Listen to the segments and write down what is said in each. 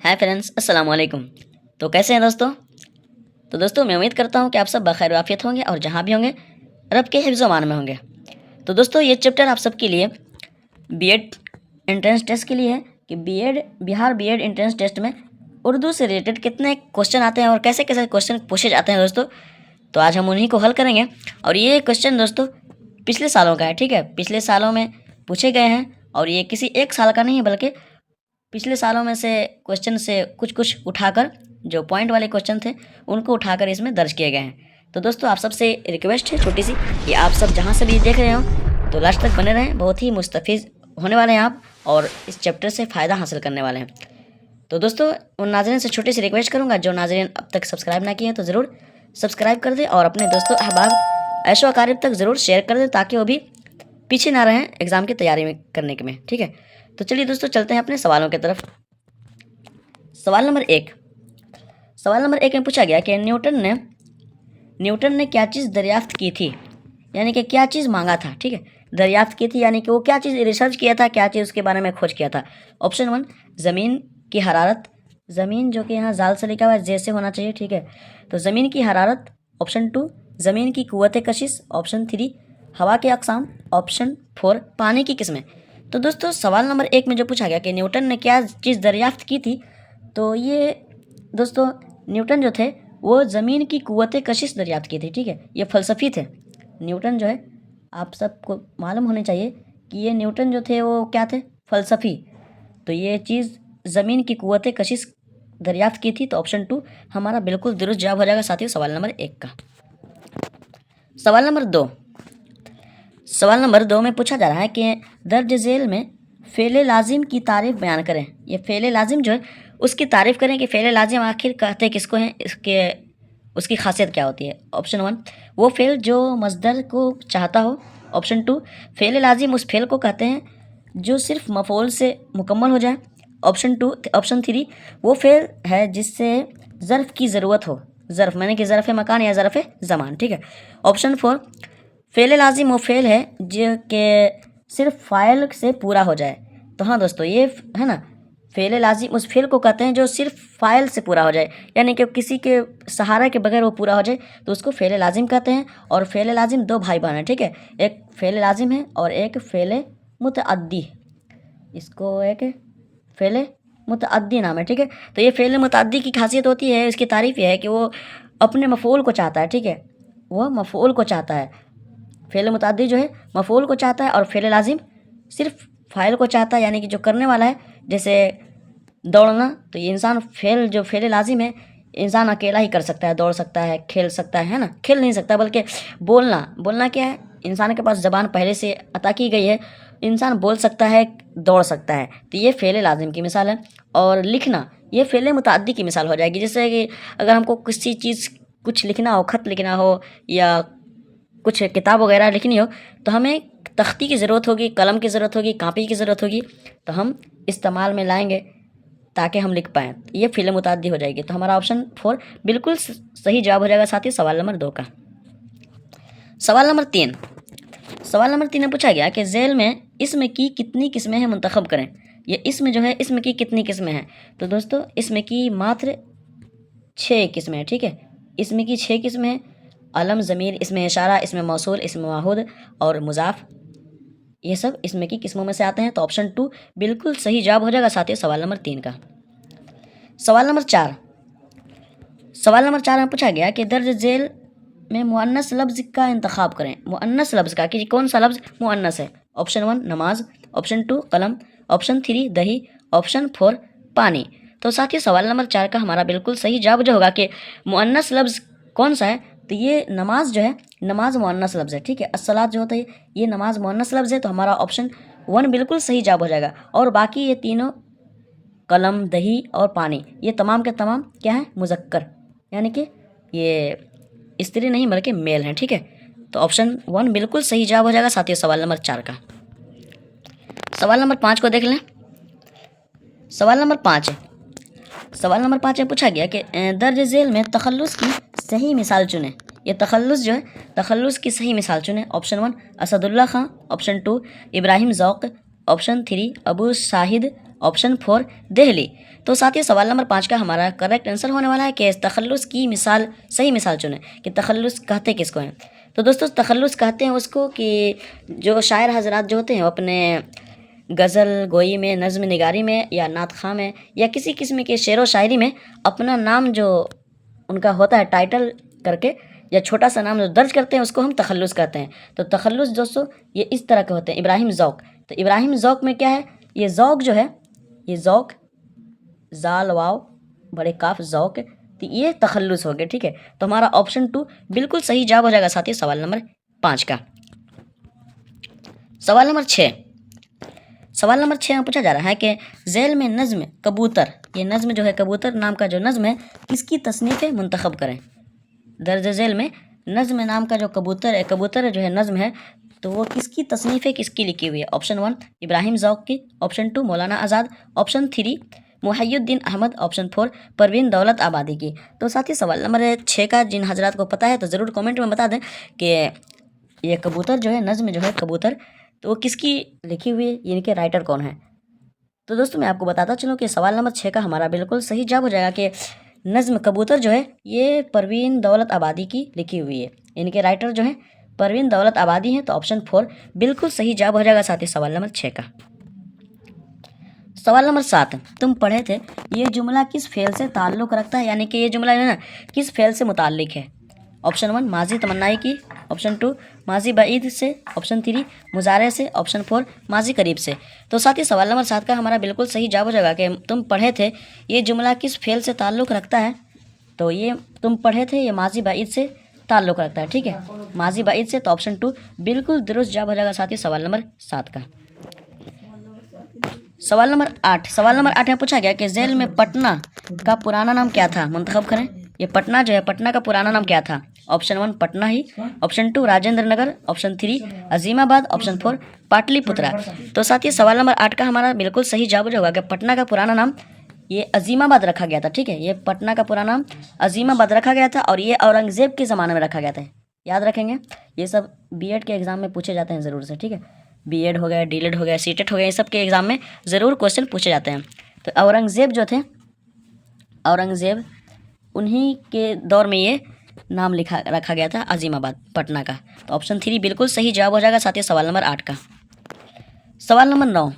Hi friends, अस्सलाम वालेकुम। तो कैसे हैं दोस्तों? तो दोस्तों मैं उम्मीद करता हूँ कि आप सब बखैर वाफियत होंगे और जहाँ भी होंगे रब के हिफ्ज़ मान में होंगे। तो दोस्तों ये चैप्टर आप सबके लिए बीएड एंट्रेंस टेस्ट के लिए है कि बिहार बीएड एंट्रेंस टेस्ट में उर्दू से रिलेटेड कितने क्वेश्चन आते हैं और कैसे कैसे क्वेश्चन पूछे जाते हैं दोस्तों। तो आज हम उन्हीं को हल करेंगे और ये क्वेश्चन दोस्तों पिछले सालों का है, ठीक है। पिछले सालों में पूछे गए हैं और ये किसी एक साल का नहीं है बल्कि पिछले सालों में से क्वेश्चन से कुछ कुछ उठाकर जो पॉइंट वाले क्वेश्चन थे उनको उठाकर इसमें दर्ज किए गए हैं। तो दोस्तों आप सबसे रिक्वेस्ट है छोटी सी कि आप सब जहाँ से भी देख रहे हो तो लास्ट तक बने रहें, बहुत ही मुस्तफ़ीज़ होने वाले हैं आप और इस चैप्टर से फ़ायदा हासिल करने वाले हैं। तो दोस्तों उन नाज़रीन से छोटी सी रिक्वेस्ट करूँगा जो नाज़रीन अब तक सब्सक्राइब ना किए हैं तो ज़रूर सब्सक्राइब कर दें और अपने दोस्तों अहबाब ऐशो अकारिब तक ज़रूर शेयर कर दें ताकि वो भी पीछे ना रहें एग्ज़ाम की तैयारी में करने के में, ठीक है। तो चलिए दोस्तों चलते हैं अपने सवालों की तरफ। सवाल नंबर एक में पूछा गया कि न्यूटन ने क्या चीज़ दरियाफ्त की थी, यानी कि क्या चीज़ मांगा था, ठीक है। दरियाफ्त की थी यानी कि वो क्या चीज़ रिसर्च किया था, क्या चीज़ उसके बारे में खोज किया था। ऑप्शन 1 ज़मीन की हरारत, ज़मीन जो कि यहाँ जाल से लिखा हुआ है जैसे होना चाहिए, ठीक है। तो ज़मीन की हरारत। ऑप्शन 2 ज़मीन की कुव्वत कशिश। ऑप्शन 3 हवा के अक़साम। ऑप्शन 4 पानी की किस्में। तो दोस्तों सवाल नंबर 1 में जो पूछा गया कि न्यूटन ने क्या चीज़ दरियाफ्त की थी, तो ये दोस्तों न्यूटन जो थे वो ज़मीन की कुव्वत कशिश दरियाफ्त की थी, ठीक है। ये फ़लसफ़ी थे। न्यूटन जो है आप सबको मालूम होने चाहिए कि ये न्यूटन जो थे वो क्या थे, फ़लसफ़ी। तो ये चीज़ ज़मीन की कुव्वत कशिश दरियाफ्त की थी। तो ऑप्शन 2 हमारा बिल्कुल दुरुस्त जवाब हो जाएगा साथियों सवाल नंबर 1 का। सवाल नंबर दो में पूछा जा रहा है कि दर्ज झेल में फ़ेल लाजिम की तारीफ़ बयान करें। ये फ़ेल लाजिम जो है उसकी तारीफ़ करें कि फ़ेल लाजिम आखिर कहते किसको हैं, उसकी खासियत क्या होती है। ऑप्शन 1 वो फ़ेल जो मज़दर को चाहता हो। ऑप्शन 2 फ़ेल लाजिम उस फ़ेल को कहते हैं जो सिर्फ मफ़ऊल से मुकम्मल हो जाए। ऑप्शन 3 वो फ़ेल है जिससे ज़र्फ़ की ज़रूरत हो। ज़र्फ़ माने कि ज़र्फ़ मकान या ज़र्फ़ ज़मान, ठीक है। ऑप्शन 4 फ़ेल लाजिम वो फ़ेल है जो कि सिर्फ फ़ाइल से पूरा हो जाए। तो हाँ दोस्तों ये है ना, फ़ेल लाजिम उस फ़ेल को कहते हैं जो सिर्फ फ़ाइल से पूरा हो जाए, यानी कि किसी के सहारा के बगैर वो पूरा हो जाए तो उसको फ़ेल लाजिम कहते हैं। और फ़ेल लाजिम दो भाई बहन हैं, ठीक है। एक फ़ेल लाजिम है और एक फ़ेल मुतअद्दी। इसको एक फ़ेल मुतअद्दी नाम है, ठीक है। तो ये फ़ेल मुतअद्दी की खासियत होती है, इसकी तारीफ़ ये है कि वो अपने मफ़ऊल को चाहता है, ठीक है। वो मफ़ऊल को चाहता है। फ़ेल मुतअद्दी जो है मफ़ऊल को चाहता है और फ़ेल लाजिम सिर्फ फ़ाइल को चाहता है, यानी कि जो करने वाला है। जैसे दौड़ना, तो ये इंसान जो फ़ेल लाजिम है इंसान अकेला ही कर सकता है, दौड़ सकता है, खेल सकता है ना, खेल नहीं सकता बल्कि बोलना क्या है, इंसान के पास ज़बान पहले से अता की गई है, इंसान बोल सकता है, दौड़ सकता है। तो ये फ़ेल लाजिम की मिसाल है। और लिखना ये फ़ेल मुतअद्दी की मिसाल हो जाएगी। जैसे कि अगर हमको किसी चीज़ कुछ लिखना हो, ख़त लिखना हो या कुछ किताब वगैरह लिखनी हो तो हमें तख्ती की ज़रूरत होगी, कलम की ज़रूरत होगी, कापी की ज़रूरत होगी, तो हम इस्तेमाल में लाएंगे ताकि हम लिख पाएँ। ये फ़ेल मुतअद्दी हो जाएगी। तो हमारा ऑप्शन 4 बिल्कुल सही जवाब हो जाएगा साथी सवाल नंबर 2 का। सवाल नंबर 3 में पूछा गया कि झेल में इसम की कितनी किस्में हैं मुंतखब करें। ये इसम जो है इसम की कितनी किस्में हैं, तो दोस्तों इसम की मात्र 6 किस्में हैं, ठीक है। इसम की 6 किस्में हैं। अलम, ज़मीर, इसमें इशारा, इसमें मौसूल, इसमें माहूद और मुज़ाफ, ये सब इसमें की किस्मों में से आते हैं। तो ऑप्शन 2 बिल्कुल सही जवाब हो जाएगा साथियों सवाल नंबर 3 का। सवाल नंबर 4 में पूछा गया कि दर्ज झेल में मुअन्नस लफ्ज़ का इंतखाब करें। मुअन्नस लफ्ज़ का कि कौन सा लफ्ज़ मुअन्नस है। ऑप्शन 1 नमाज, ऑप्शन 2 कलम, ऑप्शन 3 दही, ऑप्शन 4 पानी। तो साथियों सवाल नंबर 4 का हमारा बिल्कुल सही जवाब जो होगा कि मुअन्नस लफ्ज़ कौन सा है, तो ये नमाज जो है, नमाज मुअन्नस लफ्ज़ है, ठीक है। अस्सलात जो होता है ये नमाज मुअन्नस लफ्ज़ है। तो हमारा ऑप्शन 1 बिल्कुल सही जवाब हो जाएगा। और बाकी ये तीनों कलम, दही और पानी ये तमाम के तमाम क्या है, मुज़क्कर, यानी कि ये स्त्री नहीं बल्कि मेल हैं, ठीक है। तो ऑप्शन 1 बिल्कुल सही जवाब हो जाएगा साथियों सवाल नंबर 4 का। सवाल नंबर 5 को देख लें। सवाल नंबर 5 में पूछा गया कि दर्ज झेल में तखल्लुस की सही मिसाल चुनें। ये तखल्लुस जो है, तखल्लुस की सही मिसाल चुनें। Option 1 Asadullah Khan, option 2 Ibrahim Zauq, option 3 Abu Shahid, option 4 Delhi. तो साथियों सवाल नंबर 5 का हमारा करेक्ट आंसर होने वाला है कि तखल्लुस की मिसाल, सही मिसाल चुनें कि तखल्लुस कहते किसको हैं। तो दोस्तों तखल्लुस कहते हैं उसको कि जो शायर हजरात जो होते हैं वो अपने गज़ल गोई में, नज़्म निगारी में या नात ख़ां में या किसी किस्म के शेर व शायरी में अपना नाम जो उनका होता है टाइटल करके या छोटा सा नाम जो दर्ज करते हैं उसको हम तखल्लुस कहते हैं। तो तखल्लुस दोस्तों ये इस तरह के होते हैं। इब्राहिम ज़ौक़, तो इब्राहिम ज़ौक़ में क्या है, ये ज़ौक़ जो है, ये ज़ौक़ ज़ाल वाव बड़े काफ ज़ौक़, तो ये तखल्लुस हो गया। ठीक है, तो हमारा ऑप्शन 2 बिल्कुल सही जवाब हो जाएगा साथियों सवाल नंबर 5 का। सवाल नंबर 6, सवाल नंबर 6 में पूछा जा रहा है कि झैल में नज़्म कबूतर, ये नज़्म जो है कबूतर नाम का जो नज़्म है किसकी तसनीफ़ मुंतखब करें। दर्ज झैल में नज़्म नाम का जो कबूतर है, कबूतर जो है नज़्म है, तो वो किसकी तसनीफ़ है, किसकी लिखी हुई है। ऑप्शन 1 इब्राहिम ज़ौक़ की, ऑप्शन 2 मौलाना आज़ाद, ऑप्शन 3 मुहय्यिद्दीन अहमद, ऑप्शन 4 परवीन दौलत आबादी की। तो साथ ही सवाल नंबर 6 का जिन हजरात को पता है तो ज़रूर कमेंट में बता दें कि ये कबूतर जो है नज़्म जो है कबूतर, तो वो किसकी लिखी हुई है, इनके राइटर कौन है। तो दोस्तों मैं आपको बताता चलूँ कि सवाल नंबर 6 का हमारा बिल्कुल सही जवाब हो जाएगा कि नज़्म कबूतर जो है ये परवीन दौलत आबादी की लिखी हुई है, इनके राइटर जो है परवीन दौलत आबादी हैं। तो ऑप्शन 4 बिल्कुल सही जवाब हो जाएगा साथी सवाल नंबर 6 का। सवाल नंबर 7 तुम पढ़े थे, ये जुमला किस फेल से ताल्लुक़ रखता है, यानी कि ये जुमला है ना किस फेल से मुताल्लिक़ है। ऑप्शन 1 माजी तमन्नाई की, ऑप्शन 2 माजी बईद से, ऑप्शन 3 मुजारे से, ऑप्शन 4 माजी करीब से। तो साथ ही सवाल नंबर 7 का हमारा बिल्कुल सही जवाब हो जाएगा कि तुम पढ़े थे ये जुमला किस फेल से ताल्लुक़ रखता है। तो ये तुम पढ़े थे ये माजी बईद से ताल्लुक़ रखता है। ठीक है, माजी बईद से, तो ऑप्शन 2 बिल्कुल दुरुस्त जवाब हो जाएगा साथ ही सवाल नंबर 7 का। सवाल नंबर 8, सवाल नंबर 8 में पूछा गया कि झैल में पटना का पुराना नाम क्या था, मुंतखब करें। ये पटना जो है पटना का पुराना नाम क्या था। ऑप्शन 1 पटना ही, option 2 Rajendra Nagar, option 3 Azimabad, option 4 Pataliputra. तो साथ ही सवाल नंबर 8 का हमारा बिल्कुल सही जवाब होगा कि पटना का पुराना नाम ये अजीमाबाद रखा गया था। ठीक है, ये पटना का पुराना नाम अजीमाबाद रखा गया था और ये औरंगज़ेब के ज़माने में रखा गया था। याद रखेंगे, ये सब बीएड के एग्ज़ाम में पूछे जाते हैं ज़रूर से। ठीक है, बीएड हो गया, डीएलएड हो गया, सीटेट हो गया, ये सब के एग्ज़ाम में ज़रूर क्वेश्चन पूछे जाते हैं। तो औरंगज़ेब जो थे, औरंगज़ेब उन्हीं के दौर में ये नाम रखा गया था अजीमाबाद पटना का। तो ऑप्शन 3 बिल्कुल सही जवाब हो जाएगा साथ ही सवाल नंबर 8 का। सवाल नंबर 9,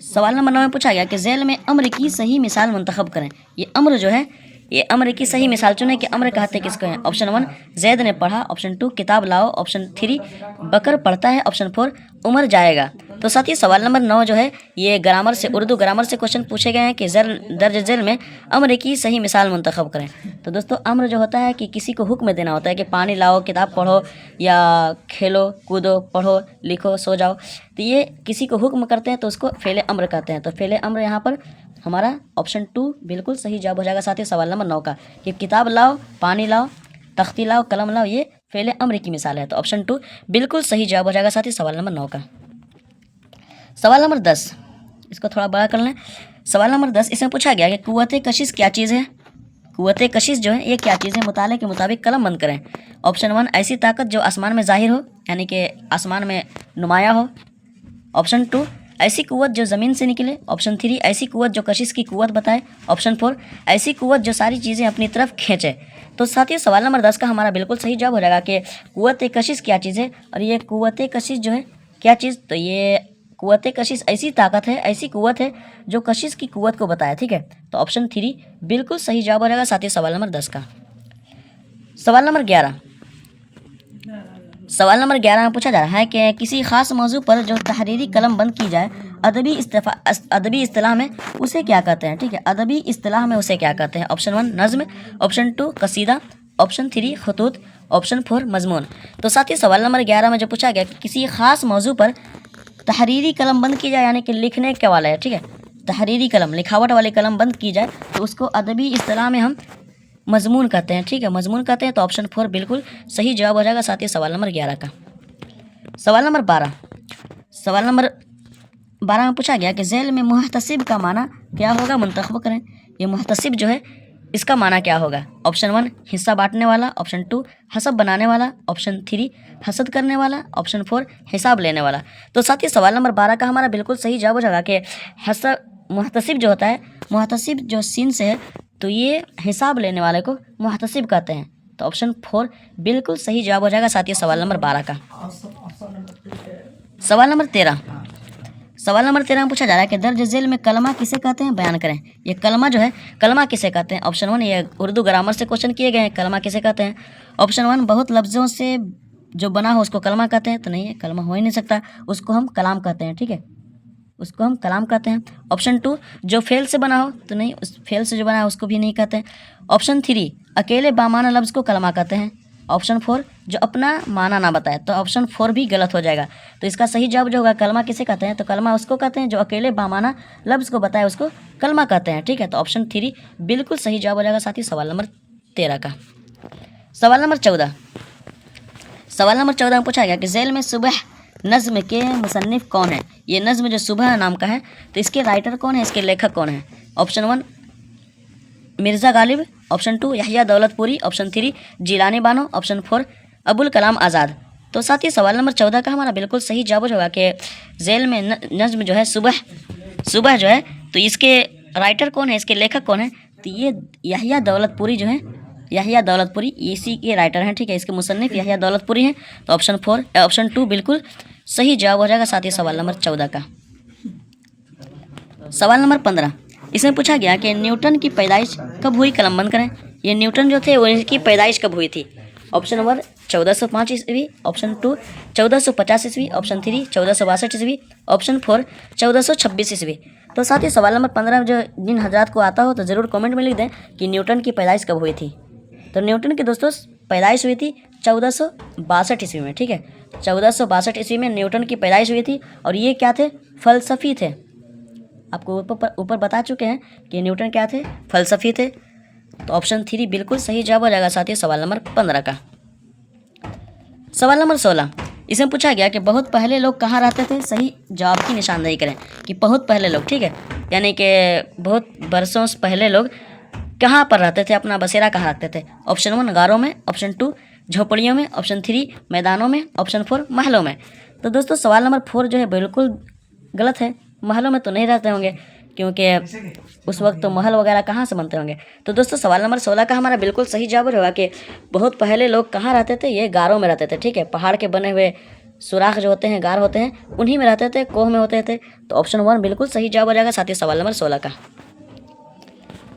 सवाल नंबर 9 में पूछा गया कि झैल में अम्र की सही मिसाल मुंतखब करें। ये अम्र जो है ये अम्र की सही मिसाल चुनें कि अम्र कहते किसको हैं। ऑप्शन 1 जैद ने पढ़ा, ऑप्शन 2 किताब लाओ, ऑप्शन 3 बकर पढ़ता है, ऑप्शन 4 उमर जाएगा। तो साथ ही सवाल नंबर 9 जो है ये ग्रामर से, उर्दू ग्रामर से क्वेश्चन पूछे गए हैं कि दर्ज झैल में अम्र की सही मिसाल मुंतखब करें। तो दोस्तों अम्र जो होता है कि किसी को हुक्म देना होता है कि पानी लाओ, किताब पढ़ो या खेलो कूदो, पढ़ो लिखो सो जाओ, तो ये किसी को हुक्म करते हैं तो उसको फ़ेले अम्र कहते हैं। तो फ़ेले अम्र यहाँ पर हमारा ऑप्शन 2 बिल्कुल सही जवाब हो जाएगा। साथ ही सवाल नंबर 9 का कि किताब लाओ, पानी लाओ, तख्ती लाओ, कलम लाओ, ये फ़ेले अम्र की मिसाल है। तो ऑप्शन 2 बिल्कुल सही जवाब हो जाएगा साथ ही सवाल नंबर 9 का। सवाल नंबर 10, इसको थोड़ा बड़ा कर लें। सवाल नंबर 10 इसमें पूछा गया कि कुव्वत कशिश क्या चीज़ है। कुव्वत कशिश जो है ये क्या चीज़ है, मुताले के मुताबिक कलम बंद करें। ऑप्शन 1 ऐसी ताकत जो आसमान में ज़ाहिर हो, यानी कि आसमान में नुमाया हो। ऑप्शन 2 ऐसी कुव्वत जो ज़मीन से निकले। ऑप्शन 3 ऐसी कुव्वत जो कशिश की कुव्वत बताए। ऑप्शन 4 ऐसी कुव्वत जो सारी चीज़ें अपनी तरफ खींचे। तो साथ ही सवाल नंबर 10 का हमारा बिल्कुल सही जवाब हो जाएगा कि कुव्वत कशिश क्या चीज़ है, और ये कुव्वत कशिश जो है क्या चीज़, तो ये कुव्वत कशिश ऐसी ताकत है, ऐसी कुव्वत है जो कशिश की कुव्वत को बताया। ठीक है, तो ऑप्शन 3 बिल्कुल सही जवाब हो जाएगा साथ ही सवाल नंबर 10 का। सवाल नंबर 11, सवाल नंबर 11 में पूछा जा रहा है कि किसी ख़ास मौजू पर जो तहरीरी कलम बंद की जाए अदबी इस्तिलाह में उसे क्या कहते हैं। ठीक है, अदबी इस्तिलाह में उसे क्या कहते हैं। ऑप्शन 1 नज़्म, ऑप्शन 2 कसीदा, ऑप्शन 3 खतूत, ऑप्शन 4 मजमून। तो साथ ही सवाल नंबर 11 में जो पूछा गया कि किसी ख़ास मौजू पर तहरीरी कलम बंद की जाए, यानी कि लिखने के वाला है। ठीक है, तहरीरी कलम, लिखावट वाली कलम बंद की जाए तो उसको अदबी इस्तिलाह में हम मजमून कहते हैं। ठीक है, मजमून कहते हैं। तो ऑप्शन 4 बिल्कुल सही जवाब हो जाएगा साथ ही सवाल नंबर 11 का। सवाल नंबर 12, सवाल नंबर 12 में पूछा गया कि झैल में मुहतसिब का माना क्या होगा, मुंतखब करें। ये मुहतसिब जो है इसका माना क्या होगा? ऑप्शन 1 हिस्सा बांटने वाला, ऑप्शन 2 हसब बनाने वाला, ऑप्शन 3 हसद करने वाला, ऑप्शन 4 हिसाब लेने वाला। तो साथ ही सवाल नंबर 12 का हमारा बिल्कुल सही जवाब हो जाएगा कि मुहतसिब जो होता है, मुहतसिब जो सीन से है, तो ये हिसाब लेने वाले को मुहतसिब कहते हैं। तो ऑप्शन 4 बिल्कुल सही जवाब हो जाएगा साथ ही सवाल नंबर 12 का। सवाल नंबर 13 में पूछा जा रहा है कि दर्ज झेल में कलमा किसे कहते हैं, बयान करें। ये कलमा जो है, कलमा किसे कहते हैं? ऑप्शन 1 ये उर्दू ग्रामर से क्वेश्चन किए गए हैं, कलमा किसे कहते हैं। ऑप्शन 1 बहुत लफ्ज़ों से जो बना हो उसको कलमा कहते हैं, तो नहीं है, कलमा हो ही नहीं सकता, उसको हम कलाम कहते हैं, ठीक है, उसको हम कलाम कहते हैं। ऑप्शन 2 जो फेल से बना हो, तो नहीं, उस फेल से जो बना है उसको भी नहीं कहते हैं। ऑप्शन 3 अकेले बामाना लफ्ज़ को कलमा कहते हैं। ऑप्शन 4 जो अपना माना ना बताए, तो ऑप्शन 4 भी गलत हो जाएगा। तो इसका सही जवाब जो होगा, कलमा किसे कहते हैं, तो कलमा उसको कहते हैं जो अकेले बामाना लफ्ज़ को बताए, उसको कलमा कहते हैं, ठीक है। तो ऑप्शन 3 बिल्कुल सही जवाब हो जाएगा साथ ही सवाल नंबर 13 का। सवाल नंबर 14 में पूछा गया कि झेल में सुबह नज़्म के मुसन्निफ़ कौन है। ये नज़्म जो सुबह नाम का है, तो इसके राइटर कौन है, इसके लेखक कौन है। Option 1 Mirza Ghalib, option 2 Yahya Daulatpuri, option 3 Jilani Bano, option 4 Abul Kalam Azad. तो साथ ही सवाल नंबर 14 का हमारा बिल्कुल सही जवाब होगा कि झेल में नज़्म जो है सुबह जो है, तो इसके राइटर कौन है, इसके लेखक कौन है, तो ये यहिया दौलतपुरी जो है, यहिया दौलतपुरी इसी के राइटर हैं, ठीक है, इसके मुसन्निफ़ यहिया दौलतपुरी हैं। तो ऑप्शन 2 बिल्कुल सही जवाब हो जाएगा साथ ही सवाल नंबर 14 का। सवाल नंबर 15 इसमें पूछा गया कि न्यूटन की पैदाइश कब हुई, कलम बंद करें। ये न्यूटन जो थे, उनकी पैदाइश कब हुई थी। ऑप्शन 1 1405 ईस्वी, ऑप्शन 2 1450 ईस्वी, ऑप्शन 3 1462 ईस्वी, ऑप्शन 4 1426 ईस्वी। तो साथ ही सवाल नंबर 15 जो जिन हजरात को आता हो तो ज़रूर कमेंट में लिख दें कि न्यूटन की पैदाइश कब हुई थी। तो न्यूटन की दोस्तों पैदाइश हुई थी 1462 ईस्वी में, ठीक है, 1462 ईस्वी में न्यूटन की पैदाइश हुई थी। और ये क्या थे, फ़लसफ़ी थे। आपको ऊपर बता चुके हैं कि न्यूटन क्या थे, फ़लसफ़ी थे। तो ऑप्शन 3 बिल्कुल सही जवाब हो जाएगा साथ ही सवाल नंबर 15 का। सवाल नंबर 16 इसमें पूछा गया कि बहुत पहले लोग कहाँ रहते थे। सही जवाब की निशानदेही करें कि बहुत पहले लोग, ठीक है, यानी कि बहुत बरसों से पहले लोग कहाँ पर रहते थे, अपना बसेरा कहाँ रखते थे। ऑप्शन 1 गारों में, ऑप्शन 2 झोपड़ियों में, ऑप्शन 3 मैदानों में, ऑप्शन 4 महलों में। तो दोस्तों सवाल नंबर 4 जो है बिल्कुल गलत है। महलों में तो नहीं रहते होंगे, क्योंकि उस वक्त तो महल वगैरह कहाँ से बनते होंगे। तो दोस्तों सवाल नंबर 16 का हमारा बिल्कुल सही जवाब होगा कि बहुत पहले लोग कहाँ रहते थे, ये गारों में रहते थे, ठीक है, पहाड़ के बने हुए सुराख जो होते हैं, गार होते हैं, उन्हीं में रहते थे, कोह में होते थे। तो ऑप्शन 1 बिल्कुल सही जवाब हो जाएगा साथ ही सवाल नंबर 16 का।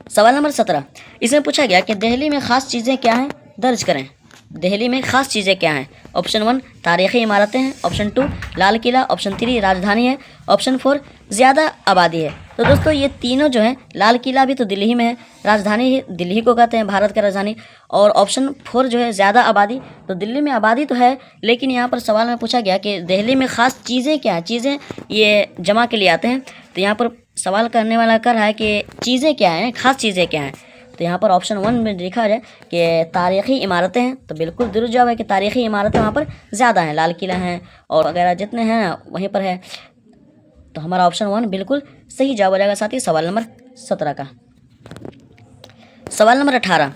सवाल नंबर 17 इसमें पूछा गया कि दिल्ली में ख़ास चीज़ें क्या हैं, दर्ज करें। दिल्ली में ख़ास चीज़ें क्या हैं। ऑप्शन 1 तारीख़ी इमारतें हैं, ऑप्शन 2 लाल किला, ऑप्शन 3 राजधानी है, ऑप्शन 4 ज़्यादा आबादी है। तो दोस्तों ये तीनों जो हैं, लाल किला भी तो दिल्ली ही में है, राजधानी ही दिल्ली को कहते हैं, भारत का राजधानी, और ऑप्शन 4 जो है ज़्यादा आबादी। तो दिल्ली में आबादी तो है, लेकिन यहाँ पर सवाल में पूछा गया कि दिल्ली में ख़ास चीज़ें क्या हैं। चीज़ें ये जमा के लिए आते हैं, तो यहाँ पर सवाल करने वाला कर रहा है कि चीज़ें क्या हैं, ख़ास चीज़ें क्या हैं। तो यहाँ पर ऑप्शन 1 में लिखा है कि तारीख़ी इमारतें हैं, तो बिल्कुल दुरुस्त जवाब है कि तारीख़ी इमारतें वहाँ पर ज़्यादा हैं, लाल किला हैं और वगैरह जितने हैं वहीं पर है। तो हमारा ऑप्शन 1 बिल्कुल सही जवाब हो जाएगा साथ ही सवाल नंबर 17 का। सवाल नंबर 18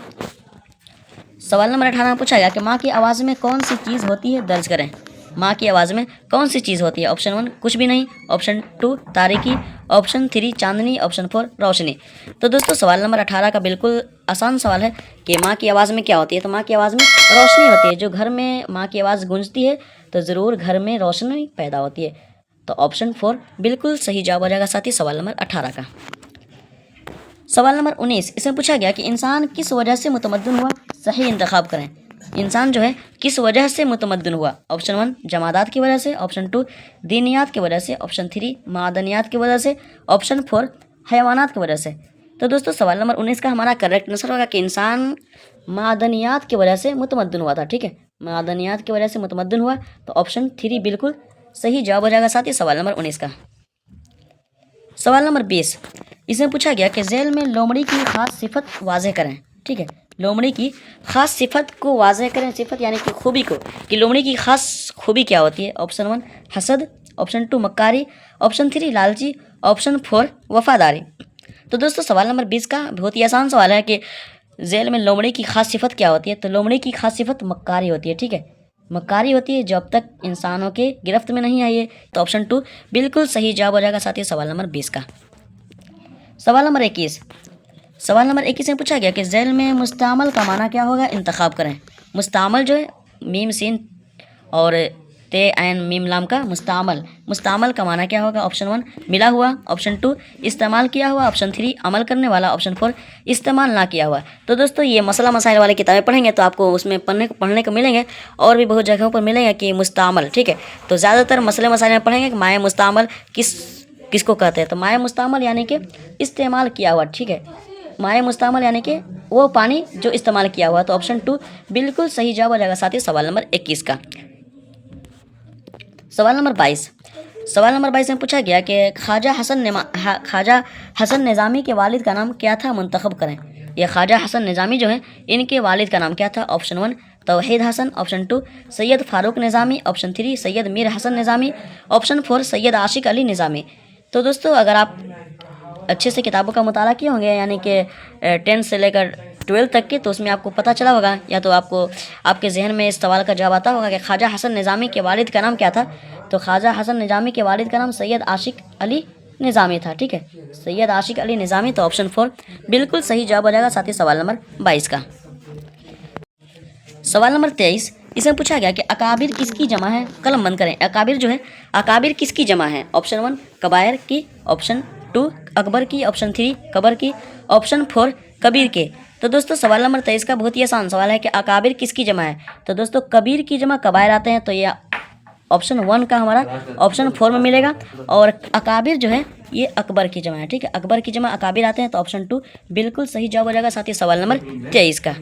में पूछा गया कि माँ की आवाज़ में कौन सी चीज़ होती है, दर्ज करें। माँ की आवाज़ में कौन सी चीज़ होती है। ऑप्शन 1 कुछ भी नहीं, ऑप्शन 2 तारीकी, ऑप्शन 3 चांदनी, ऑप्शन 4 रोशनी। तो दोस्तों सवाल नंबर 18 का बिल्कुल आसान सवाल है कि माँ की आवाज़ में क्या होती है। तो माँ की आवाज़ में रोशनी होती है। जो घर में माँ की आवाज़ गूंजती है तो ज़रूर घर में रोशनी पैदा होती है। तो ऑप्शन 4 बिल्कुल सही जवाब हो जाएगा साथ ही सवाल नंबर 18 का। सवाल नंबर 19 इसमें पूछा गया कि इंसान किस वजह से मुतमद्दिन हुआ, सही इंतखाब करें। इंसान जो है किस वजह से मुतमद्दिन हुआ। ऑप्शन 1 जमादात की वजह से, ऑप्शन 2 दीनियात की वजह से, ऑप्शन 3 मादनियात की वजह से, ऑप्शन 4 हैवानात की वजह से। तो दोस्तों सवाल नंबर 19 का हमारा करेक्ट आंसर होगा कि इंसान मादनियात की वजह से मुतमद्दिन हुआ था, ठीक है, मादनियात की वजह से मुतमद्दिन हुआ। तो ऑप्शन 3 बिल्कुल सही जवाब हो जाएगा साथ ही सवाल नंबर 19 का। सवाल नंबर 20 इसमें पूछा गया कि झेल में लोमड़ी की ख़ास सिफत वाज़ेह करें, ठीक है, लोमड़ी की ख़ास सिफत को वाज़ेह करें। सिफत यानी कि खूबी को, कि लोमड़ी की ख़ास खूबी क्या होती है। ऑप्शन 1 हसद, ऑप्शन 2 मक्कारी, ऑप्शन 3 लालची, ऑप्शन 4 वफ़ादारी। तो दोस्तों सवाल नंबर 20 का बहुत ही आसान सवाल है कि जेल में लोमड़ी की खास सिफत क्या होती है। तो लोमड़ी की खास सिफत मक्कारी होती है, ठीक है, मक्कारी होती है जब तक इंसानों के गिरफ्त में नहीं आई है। तो ऑप्शन 2 बिल्कुल सही जवाब हो जाएगा साथियों सवाल नंबर 20 का। सवाल नंबर 21, सवाल नंबर 21 में पूछा गया कि जेल में मुस्तामल का माना क्या होगा, इंतखाब करें। मुस्तामल जो है मीम सीन और ते ऐन मीम लाम का मुस्तामल, मुस्तामल का माना क्या होगा। ऑप्शन 1 मिला हुआ, ऑप्शन 2 इस्तेमाल किया हुआ, ऑप्शन 3 अमल करने वाला, ऑप्शन 4 इस्तेमाल ना किया हुआ। तो दोस्तों ये मसला मसाइल वाली किताबें पढ़ेंगे तो आपको उसमें पढ़ने को मिलेंगे और भी बहुत जगहों पर मिलेंगे कि मुस्तामल, ठीक है। तो ज़्यादातर मसले मसाइल में पढ़ेंगे कि माए मुस्तामल किसको कहते हैं। तो माए मुस्तामल यानी कि इस्तेमाल किया हुआ, ठीक है, माए मुस्तामल यानी कि वो पानी जो इस्तेमाल किया हुआ। तो ऑप्शन 2 बिल्कुल सही जवाब हो जाएगा साथियों सवाल नंबर 21 का। सवाल नंबर 22, सवाल नंबर 22 में पूछा गया कि ख्वाजा हसन निज़ामी के वालिद का नाम क्या था, मुंतखब करें। ये ख्वाजा हसन निज़ामी जो है इनके वालिद का नाम क्या था। ऑप्शन 1 तौहीद हसन, ऑप्शन 2 सैयद फ़ारूक निज़ामी, ऑप्शन 3 सैयद मीर हसन निज़ामी, ऑप्शन 4 सैयद आशिक अली निज़ामी। तो दोस्तों अगर आप अच्छे से किताबों का मुताला किए होंगे यानी कि 10 से लेकर 12 तक के, तो उसमें आपको पता चला होगा या तो आपको आपके जहन में इस सवाल का जवाब आता होगा कि ख्वाजा हसन निज़ामी के वालिद का नाम क्या था। तो ख्वाजा हसन निज़ामी के वालिद का नाम सैयद आशिक अली निज़ामी था, ठीक है, सैयद आशिक अली निज़ामी। तो ऑप्शन 4 बिल्कुल सही जवाब हो जाएगा साथ ही सवाल नंबर 22 का। सवाल नंबर 23, इसमें पूछा गया कि अकाबिर किसकी जमा है, कलम बंद करें। अकाबिर जो है अकाबिर किसकी जमा है। ऑप्शन 1 कबायर की, ऑप्शन 2 अकबर की, ऑप्शन 3 कबर की, ऑप्शन 4 कबीर के। तो दोस्तों सवाल नंबर 23 का बहुत ही आसान सवाल है कि अकाबिर किसकी जमा है। तो दोस्तों कबीर की जमा कबायर आते हैं, तो ये ऑप्शन 1 का हमारा ऑप्शन 4 में मिलेगा। और अकाबिर जो है ये अकबर की जमा है, ठीक है, अकबर की जमा अकाबिर आते हैं। तो ऑप्शन 2 बिल्कुल सही जवाब हो जाएगा साथ ही सवाल नंबर 23 का।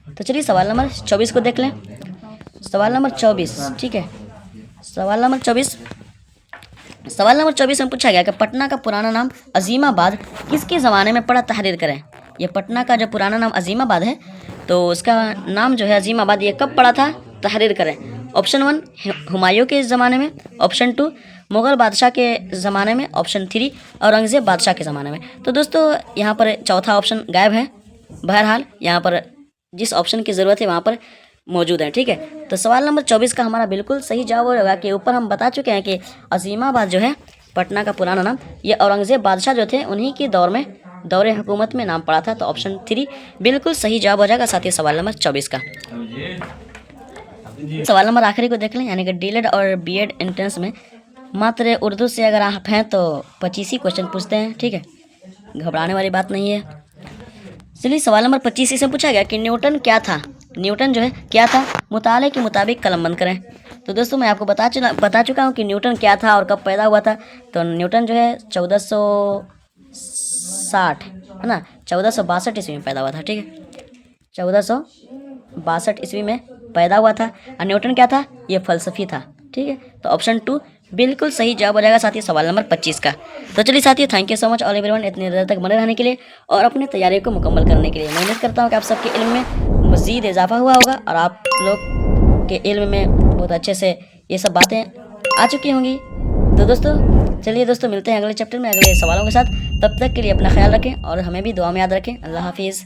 तो चलिए सवाल नंबर 24 को देख लें। सवाल नंबर 24, ठीक है, सवाल नंबर 24, सवाल नंबर 24 में पूछा गया कि पटना का पुराना नाम अजीमाबाद किसके ज़माने में पड़ा, तहरीर करें। ये पटना का जो पुराना नाम अजीमाबाद है तो उसका नाम जो है अजीमाबाद ये कब पड़ा था, तहरीर करें। ऑप्शन 1 हुमायूं के ज़माने में, ऑप्शन 2 मुग़ल बादशाह के ज़माने में, ऑप्शन 3 औरंगज़ेब बादशाह के ज़माने में। तो दोस्तों यहाँ पर चौथा ऑप्शन गायब है, बहरहाल यहाँ पर जिस ऑप्शन की ज़रूरत है वहाँ पर मौजूद है, ठीक है। तो सवाल नंबर 24 का हमारा बिल्कुल सही जवाब होगा कि ऊपर हम बता चुके हैं कि अजीमाबाद जो है पटना का पुराना नाम ये औरंगज़ेब बादशाह जो थे उन्हीं के दौर में दौरे हुकूमत में नाम पड़ा था। तो ऑप्शन 3 बिल्कुल सही जवाब हो जाएगा साथ ही सवाल नंबर 24 का। सवाल नंबर आखिरी को देख लें यानी कि डीएलएड और बीएड एंट्रेंस में मात्र उर्दू से अगर आप हैं तो 25 ही क्वेश्चन पूछते हैं, ठीक है, घबराने वाली बात नहीं है। चलिए सवाल नंबर 25 से पूछा गया कि न्यूटन क्या था, न्यूटन जो है क्या था, मुताले के मुताबिक कलम बंद करें। तो दोस्तों मैं आपको बता चुका हूँ कि न्यूटन क्या था और कब पैदा हुआ था। तो न्यूटन जो है 1460 है ना, 1462 ईस्वी में पैदा हुआ था, ठीक है, 1462 ईस्वी में पैदा हुआ था। और न्यूटन क्या था, ये फ़लसफ़ी था, ठीक है। तो ऑप्शन 2 बिल्कुल सही जवाब हो जाएगा साथी सवाल नंबर 25 का। तो चलिए साथियों thank you so much all everyone इतनी देर तक बने रहने के लिए और अपनी तैयारी को मुकम्मल करने के लिए। मैं उम्मीद करता हूँ कि आप सबके इल्म में मज़ीद इजाफा हुआ होगा और आप लोग के इल्म में बहुत अच्छे से ये सब बातें आ चुकी होंगी। तो दोस्तों चलिए दोस्तों मिलते हैं अगले चैप्टर में अगले सवालों के साथ। तब तक के लिए अपना ख्याल रखें और हमें भी दुआ में याद रखें। अल्लाह हाफिज़।